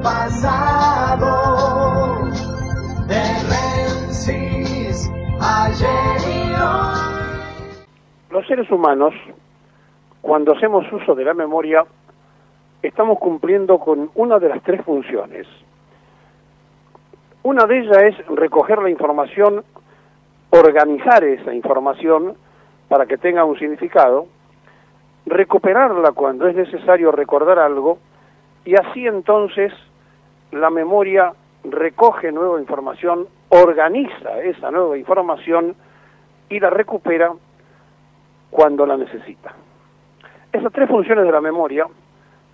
pasado, de Rensis, ayer y hoy. Los seres humanos, cuando hacemos uso de la memoria, estamos cumpliendo con una de las tres funciones. Una de ellas es recoger la información, organizar esa información para que tenga un significado, recuperarla cuando es necesario recordar algo, y así entonces la memoria recoge nueva información, organiza esa nueva información y la recupera cuando la necesita. Esas tres funciones de la memoria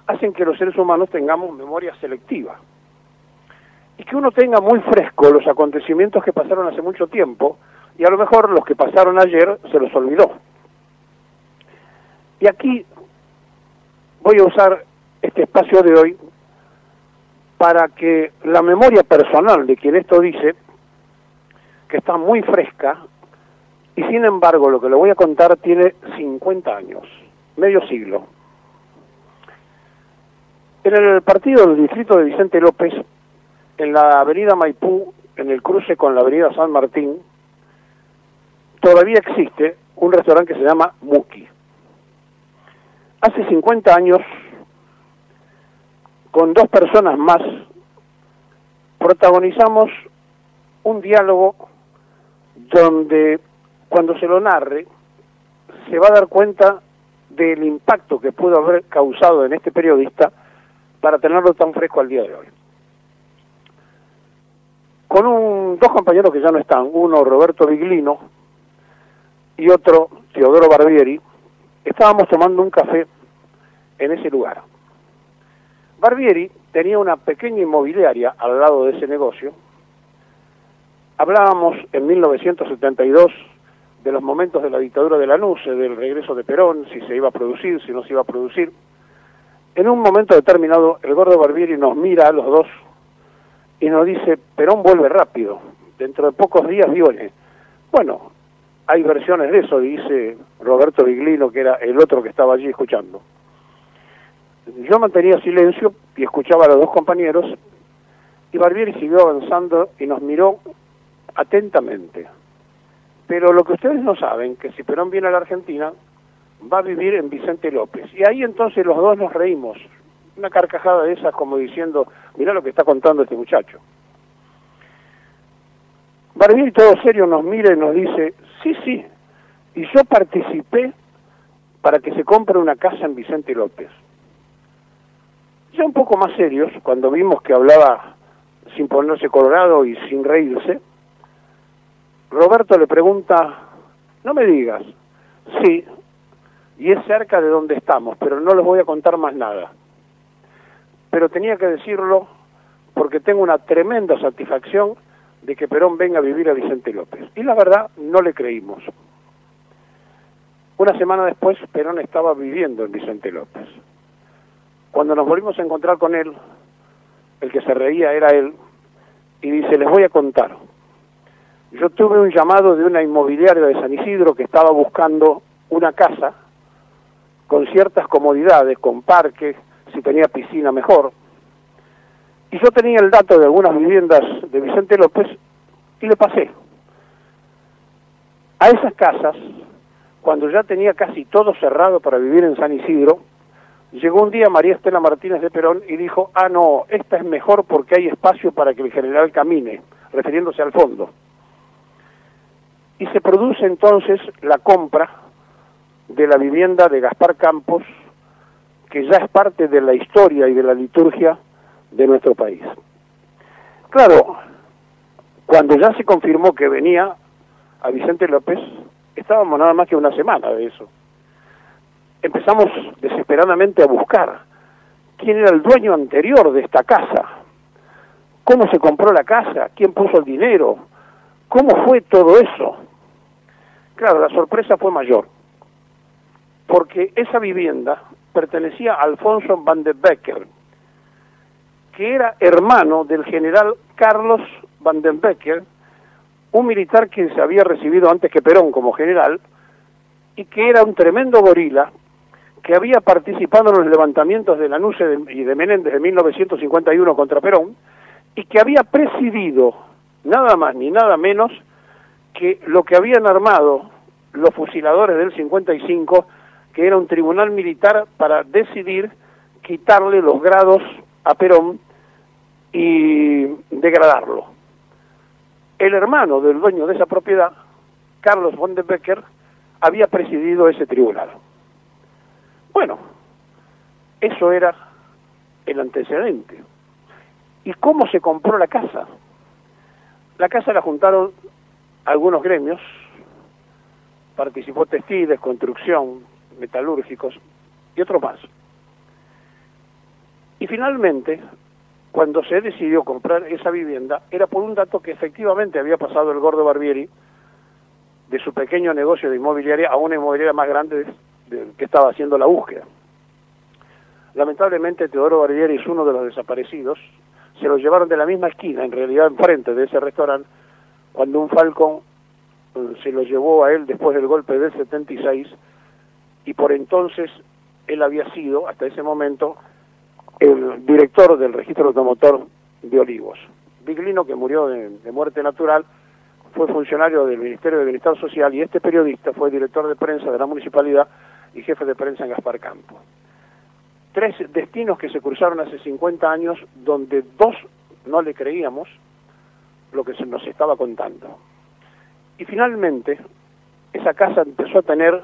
hacen que los seres humanos tengamos memoria selectiva y que uno tenga muy fresco los acontecimientos que pasaron hace mucho tiempo y a lo mejor los que pasaron ayer se los olvidó. Y aquí voy a usar este espacio de hoy para que la memoria personal de quien esto dice, que está muy fresca, y sin embargo lo que le voy a contar tiene 50 años, medio siglo. En el partido del distrito de Vicente López, en la avenida Maipú, en el cruce con la avenida San Martín, todavía existe un restaurante que se llama Muki. Hace 50 años, con dos personas más, protagonizamos un diálogo donde, cuando se lo narre, se va a dar cuenta del impacto que pudo haber causado en este periodista para tenerlo tan fresco al día de hoy. Con dos compañeros que ya no están, uno Roberto Viglino y otro Teodoro Barbieri, estábamos tomando un café en ese lugar. Barbieri tenía una pequeña inmobiliaria al lado de ese negocio. Hablábamos en 1972 de los momentos de la dictadura de Lanuse, del regreso de Perón, si se iba a producir, si no se iba a producir. En un momento determinado, el gordo Barbieri nos mira a los dos y nos dice: Perón vuelve rápido, dentro de pocos días viene. Bueno, hay versiones de eso, dice Roberto Viglino, que era el otro que estaba allí escuchando. Yo mantenía silencio y escuchaba a los dos compañeros, y Barbieri siguió avanzando y nos miró atentamente. Pero lo que ustedes no saben, que si Perón viene a la Argentina, va a vivir en Vicente López. Y ahí entonces los dos nos reímos, una carcajada de esas como diciendo: mirá lo que está contando este muchacho. Barbieri, todo serio, nos mira y nos dice: sí, y yo participé para que se compre una casa en Vicente López. Ya un poco más serios, cuando vimos que hablaba sin ponerse colorado y sin reírse, Roberto le pregunta: no me digas. Sí, y es cerca de donde estamos, pero no les voy a contar más nada. Pero tenía que decirlo porque tengo una tremenda satisfacción de que Perón venga a vivir a Vicente López. Y la verdad, no le creímos. Una semana después, Perón estaba viviendo en Vicente López. Cuando nos volvimos a encontrar con él, el que se reía era él, y dice: les voy a contar. Yo tuve un llamado de una inmobiliaria de San Isidro que estaba buscando una casa con ciertas comodidades, con parque, si tenía piscina mejor. Y yo tenía el dato de algunas viviendas de Vicente López y le pasé. A esas casas, cuando ya tenía casi todo cerrado para vivir en San Isidro, llegó un día María Estela Martínez de Perón y dijo: ah, no, esta es mejor porque hay espacio para que el general camine, refiriéndose al fondo. Y se produce entonces la compra de la vivienda de Gaspar Campos, que ya es parte de la historia y de la liturgia de nuestro país. Claro, cuando ya se confirmó que venía a Vicente López, estábamos nada más que una semana de eso. Empezamos desesperadamente a buscar quién era el dueño anterior de esta casa, cómo se compró la casa, quién puso el dinero, cómo fue todo eso. Claro, la sorpresa fue mayor, porque esa vivienda pertenecía a Alfonso van den Becker, que era hermano del general Carlos van den Becker, un militar que se había recibido antes que Perón como general, y que era un tremendo gorila, que había participado en los levantamientos de Lanús y de Menéndez de 1951 contra Perón, y que había presidido nada más ni nada menos que lo que habían armado los fusiladores del 55, que era un tribunal militar para decidir quitarle los grados a Perón y degradarlo. El hermano del dueño de esa propiedad, Carlos von der Becker, había presidido ese tribunal. Bueno, eso era el antecedente. ¿Y cómo se compró la casa? La casa la juntaron algunos gremios, participó textiles, construcción, metalúrgicos y otros más. Y finalmente, cuando se decidió comprar esa vivienda, era por un dato que efectivamente había pasado el gordo Barbieri de su pequeño negocio de inmobiliaria a una inmobiliaria más grande que estaba haciendo la búsqueda. Lamentablemente Teodoro Barbieri es uno de los desaparecidos. Se lo llevaron de la misma esquina, en realidad enfrente de ese restaurante, cuando un Falcon se lo llevó a él después del golpe del 76, y por entonces él había sido, hasta ese momento, el director del registro automotor de Olivos. Biglino, que murió de muerte natural, fue funcionario del Ministerio de Bienestar Social, y este periodista fue director de prensa de la municipalidad y jefe de prensa en Gaspar Campo. 3 destinos que se cruzaron hace 50 años, donde 2 no le creíamos lo que se nos estaba contando. Y finalmente, esa casa empezó a tener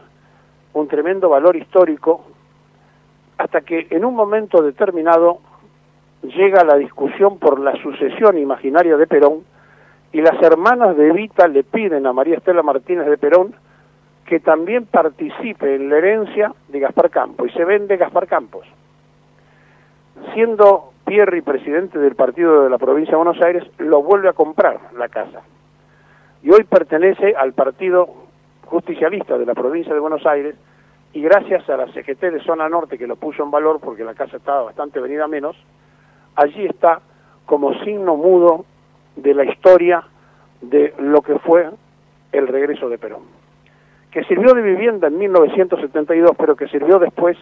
un tremendo valor histórico, hasta que en un momento determinado llega la discusión por la sucesión imaginaria de Perón, y las hermanas de Evita le piden a María Estela Martínez de Perón que también participe en la herencia de Gaspar Campos, y se vende Gaspar Campos. Siendo Pierri presidente del partido de la provincia de Buenos Aires, lo vuelve a comprar la casa, y hoy pertenece al partido justicialista de la provincia de Buenos Aires, y gracias a la CGT de Zona Norte, que lo puso en valor porque la casa estaba bastante venida menos, allí está como signo mudo de la historia de lo que fue el regreso de Perón, que sirvió de vivienda en 1972, pero que sirvió después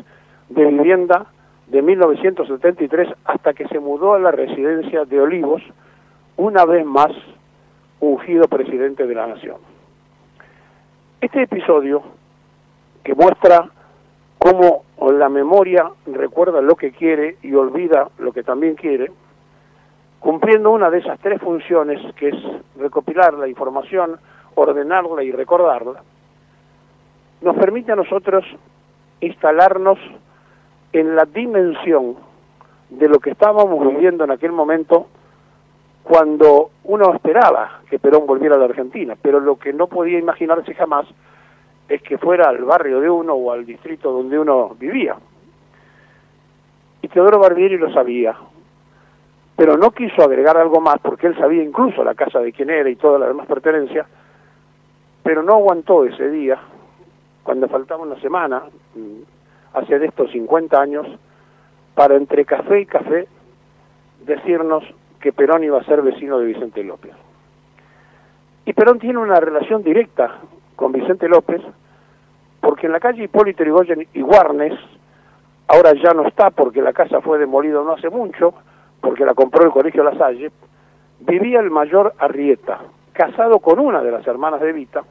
de vivienda de 1973 hasta que se mudó a la residencia de Olivos, una vez más ungido presidente de la Nación. Este episodio, que muestra cómo la memoria recuerda lo que quiere y olvida lo que también quiere, cumpliendo una de esas 3 funciones, que es recopilar la información, ordenarla y recordarla, nos permite a nosotros instalarnos en la dimensión de lo que estábamos viviendo en aquel momento, cuando uno esperaba que Perón volviera a la Argentina, pero lo que no podía imaginarse jamás es que fuera al barrio de uno o al distrito donde uno vivía. Y Teodoro Barbieri lo sabía, pero no quiso agregar algo más, porque él sabía incluso la casa de quién era y toda la demás pertenencia, pero no aguantó ese día, cuando faltaba una semana, hace de estos 50 años, para entre café y café decirnos que Perón iba a ser vecino de Vicente López. Y Perón tiene una relación directa con Vicente López, porque en la calle Hipólito Yrigoyen y Warnes, ahora ya no está porque la casa fue demolida no hace mucho, porque la compró el Colegio La Salle, vivía el mayor Arrieta, casado con una de las hermanas de Evita,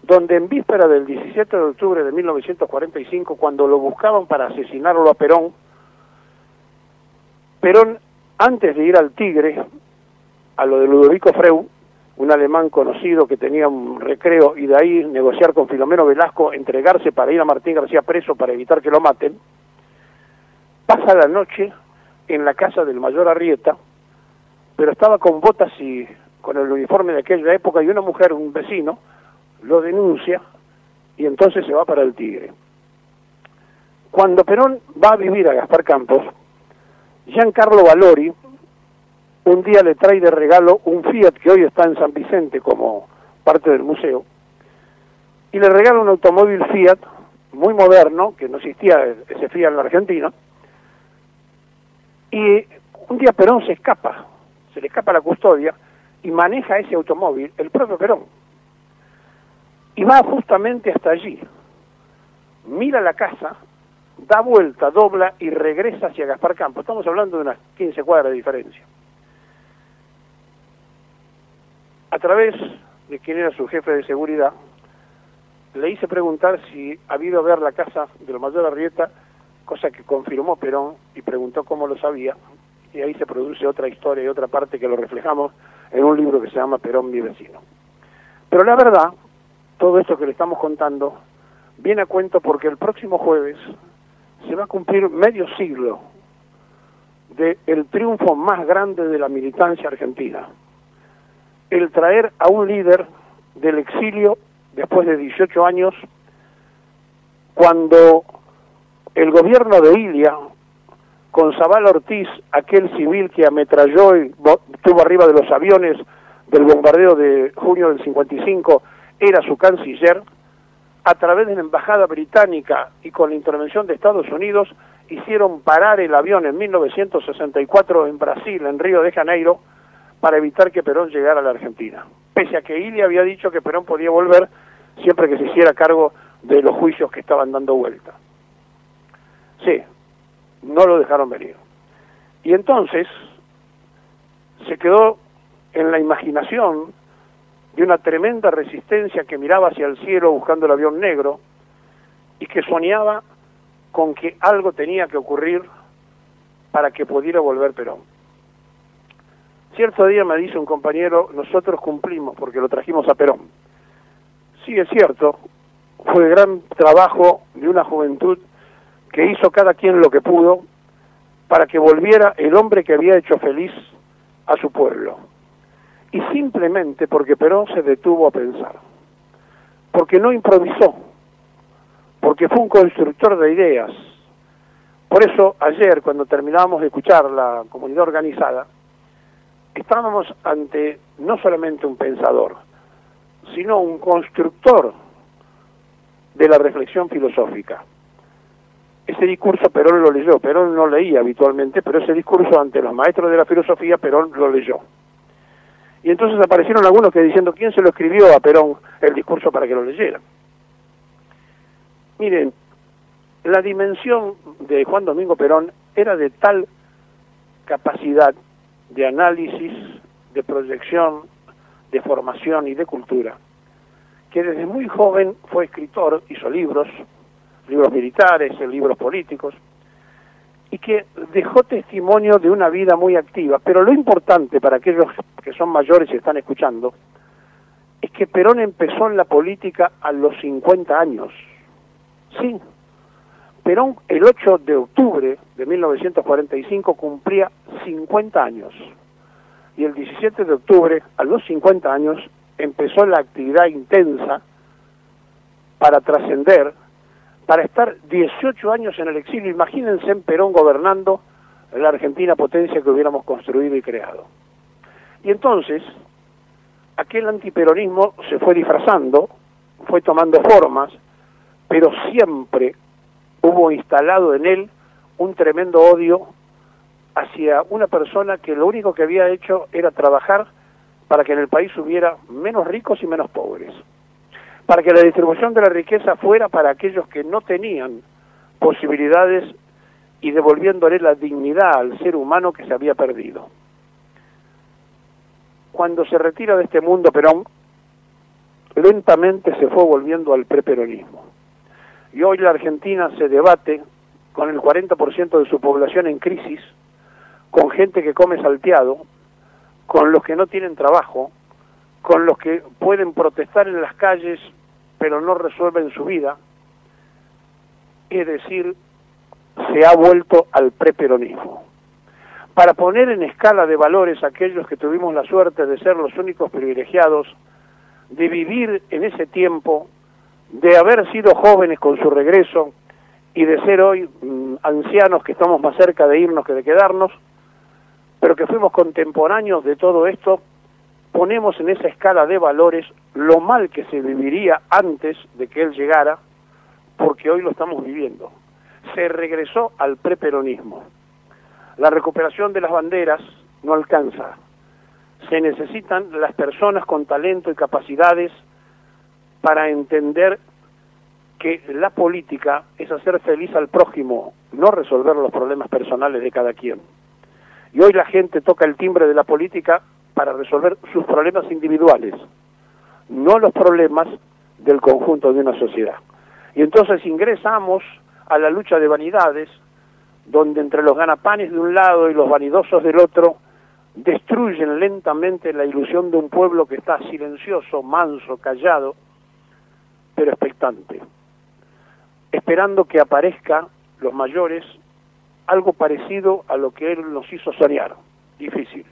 donde en víspera del 17 de octubre de 1945, cuando lo buscaban para asesinarlo a Perón, antes de ir al Tigre, a lo de Ludovico Freud, un alemán conocido que tenía un recreo, y de ahí negociar con Filomeno Velasco, entregarse para ir a Martín García preso para evitar que lo maten, pasa la noche en la casa del mayor Arrieta, pero estaba con botas y con el uniforme de aquella época, y una mujer, un vecino, lo denuncia, y entonces se va para el Tigre. Cuando Perón va a vivir a Gaspar Campos, Giancarlo Valori un día le trae de regalo un Fiat que hoy está en San Vicente como parte del museo, y le regala un automóvil Fiat muy moderno, que no existía ese Fiat en la Argentina, y un día Perón se le escapa la custodia, y maneja ese automóvil el propio Perón, y va justamente hasta allí, mira la casa, da vuelta, dobla y regresa hacia Gaspar Campo. Estamos hablando de unas 15 cuadras de diferencia. A través de quien era su jefe de seguridad, le hice preguntar si había ido a ver la casa de lo mayor Arrieta, cosa que confirmó Perón, y preguntó cómo lo sabía, y ahí se produce otra historia y otra parte que lo reflejamos en un libro que se llama Perón, mi vecino. Pero la verdad, todo esto que le estamos contando, viene a cuento porque el próximo jueves se va a cumplir medio siglo del triunfo más grande de la militancia argentina. El traer a un líder del exilio después de 18 años, cuando el gobierno de Ilia, con Zavala Ortiz, aquel civil que ametralló y estuvo arriba de los aviones del bombardeo de junio del 55, era su canciller, a través de la embajada británica y con la intervención de Estados Unidos, hicieron parar el avión en 1964 en Brasil, en Río de Janeiro, para evitar que Perón llegara a la Argentina. Pese a que Ilia había dicho que Perón podía volver siempre que se hiciera cargo de los juicios que estaban dando vuelta. Sí, no lo dejaron venir. Y entonces se quedó en la imaginación de una tremenda resistencia que miraba hacia el cielo buscando el avión negro y que soñaba con que algo tenía que ocurrir para que pudiera volver Perón. Cierto día me dice un compañero, nosotros cumplimos porque lo trajimos a Perón. Sí, es cierto, fue gran trabajo de una juventud que hizo cada quien lo que pudo para que volviera el hombre que había hecho feliz a su pueblo. Y simplemente porque Perón se detuvo a pensar, porque no improvisó, porque fue un constructor de ideas. Por eso ayer, cuando terminábamos de escuchar la comunidad organizada, estábamos ante no solamente un pensador, sino un constructor de la reflexión filosófica. Ese discurso Perón lo leyó, Perón no leía habitualmente, pero ese discurso ante los maestros de la filosofía Perón lo leyó. Y entonces aparecieron algunos que diciendo, ¿quién se lo escribió a Perón el discurso para que lo leyera? Miren, la dimensión de Juan Domingo Perón era de tal capacidad de análisis, de proyección, de formación y de cultura, que desde muy joven fue escritor, hizo libros militares, libros políticos, y que dejó testimonio de una vida muy activa. Pero lo importante para aquellos que son mayores y están escuchando, es que Perón empezó en la política a los 50 años. Sí, Perón el 8 de octubre de 1945 cumplía 50 años. Y el 17 de octubre, a los 50 años, empezó la actividad intensa para trascender, para estar 18 años en el exilio. Imagínense en Perón gobernando la Argentina potencia que hubiéramos construido y creado. Y entonces, aquel antiperonismo se fue disfrazando, fue tomando formas, pero siempre hubo instalado en él un tremendo odio hacia una persona que lo único que había hecho era trabajar para que en el país hubiera menos ricos y menos pobres, para que la distribución de la riqueza fuera para aquellos que no tenían posibilidades y devolviéndole la dignidad al ser humano que se había perdido. Cuando se retira de este mundo Perón, lentamente se fue volviendo al preperonismo. Y hoy la Argentina se debate con el 40% de su población en crisis, con gente que come salteado, con los que no tienen trabajo, con los que pueden protestar en las calles pero no resuelven su vida. Es decir, se ha vuelto al preperonismo. Para poner en escala de valores a aquellos que tuvimos la suerte de ser los únicos privilegiados, de vivir en ese tiempo, de haber sido jóvenes con su regreso y de ser hoy ancianos que estamos más cerca de irnos que de quedarnos, pero que fuimos contemporáneos de todo esto, ponemos en esa escala de valores lo mal que se viviría antes de que él llegara, porque hoy lo estamos viviendo. Se regresó al preperonismo. La recuperación de las banderas no alcanza. Se necesitan las personas con talento y capacidades para entender que la política es hacer feliz al prójimo, no resolver los problemas personales de cada quien. Y hoy la gente toca el timbre de la política para resolver sus problemas individuales, no los problemas del conjunto de una sociedad. Y entonces ingresamos a la lucha de vanidades, donde entre los ganapanes de un lado y los vanidosos del otro, destruyen lentamente la ilusión de un pueblo que está silencioso, manso, callado, pero expectante, esperando que aparezca los mayores algo parecido a lo que él nos hizo soñar. Difícil,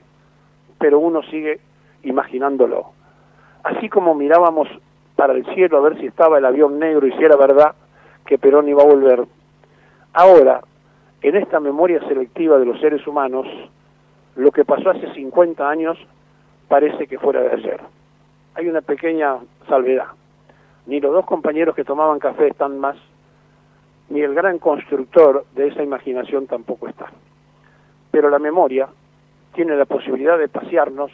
pero uno sigue imaginándolo. Así como mirábamos para el cielo a ver si estaba el avión negro y si era verdad que Perón iba a volver, ahora, en esta memoria selectiva de los seres humanos, lo que pasó hace 50 años parece que fuera de ayer. Hay una pequeña salvedad. Ni los dos compañeros que tomaban café están más, ni el gran constructor de esa imaginación tampoco está. Pero la memoria tiene la posibilidad de pasearnos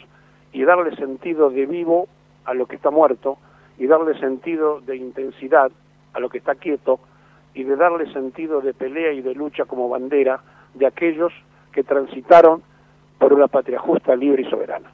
y darle sentido de vivo a lo que está muerto, y darle sentido de intensidad a lo que está quieto, y de darle sentido de pelea y de lucha como bandera de aquellos que transitaron por una patria justa, libre y soberana.